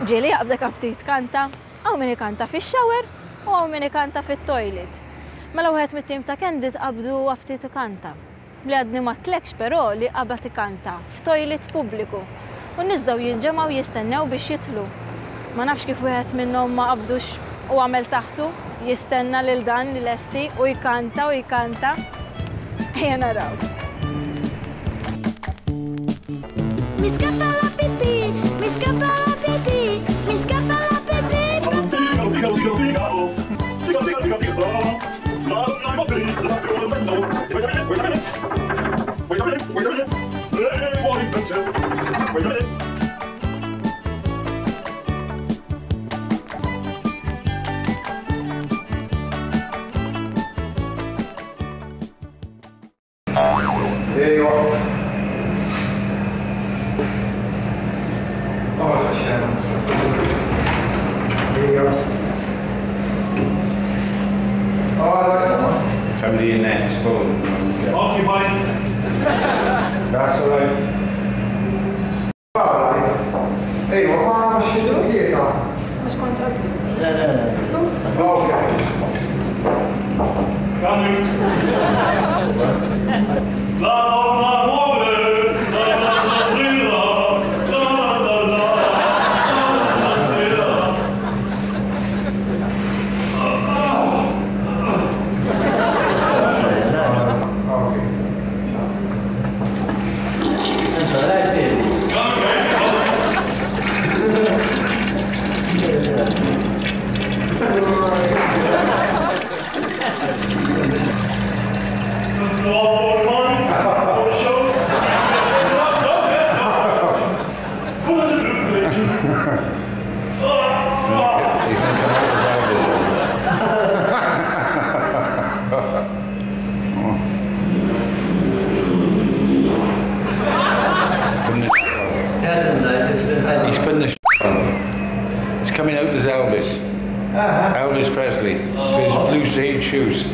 Ġieli jaqbdek ftit kanta, għaw min ikanta fix-shower u għaw min ikanta fit-toilet. Mela wieħed mit-tim ta' Candid qabdu ftit ikanta. Li għadni ma tlekx però li qabad ikanta f'toilet pubbliku. U nisdaw jinġemaw jistennew biex jitlu. Ma nafx kif wieħed minnhom ma qabdux u għamel taħtu, jistenna lil dan li lesti u jkanta. Ejja naraw. Mi scappa la pipì, mi scappa la pipì, mi scappa la pipì. Somebody in that store. Occupied. That's all right. ايوه ما مش جديده Mux kontra اوكي Coming. La la muove, la brilla, la. He's putting the on. It's coming out as Elvis. Elvis Presley. So his blue suede shoes.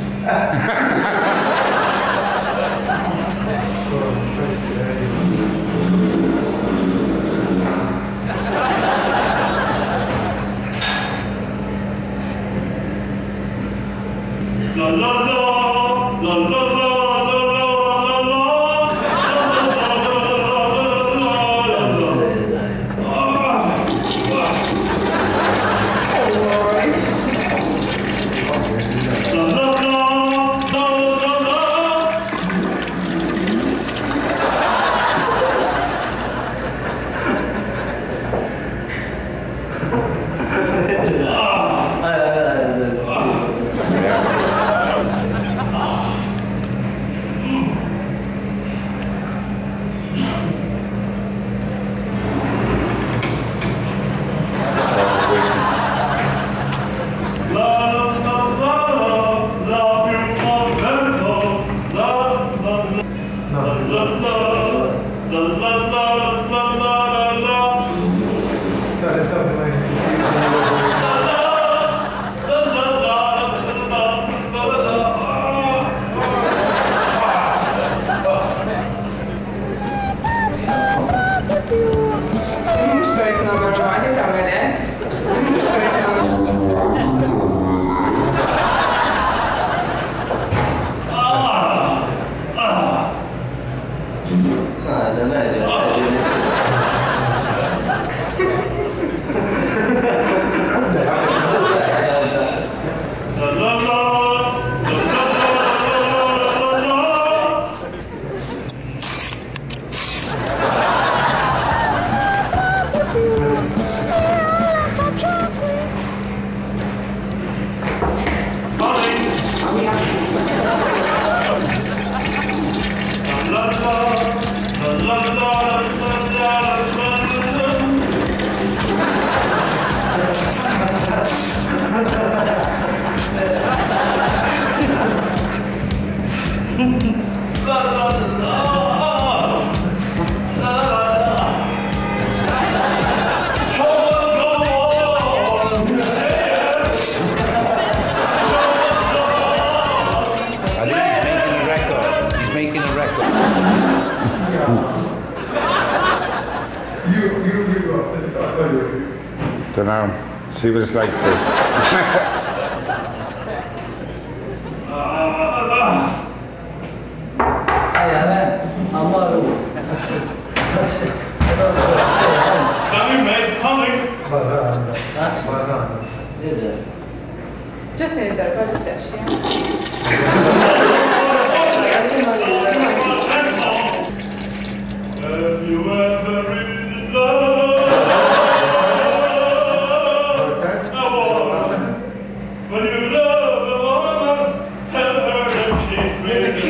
La la la la la. don't know. See what it's like first. Coming, mate, coming. Have you ever in love? A woman. When you love a woman, tell her that she's ready.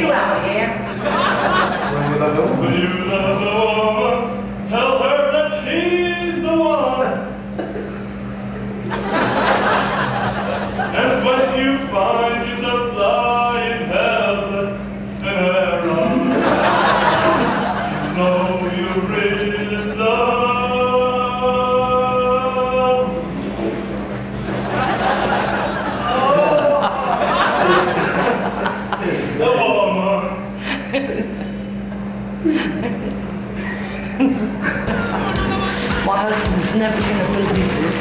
When you love a woman, tell her that she's the one. And when you find yourself lying helpless in her arms, you know you really love. The woman. My husband's never going to believe this.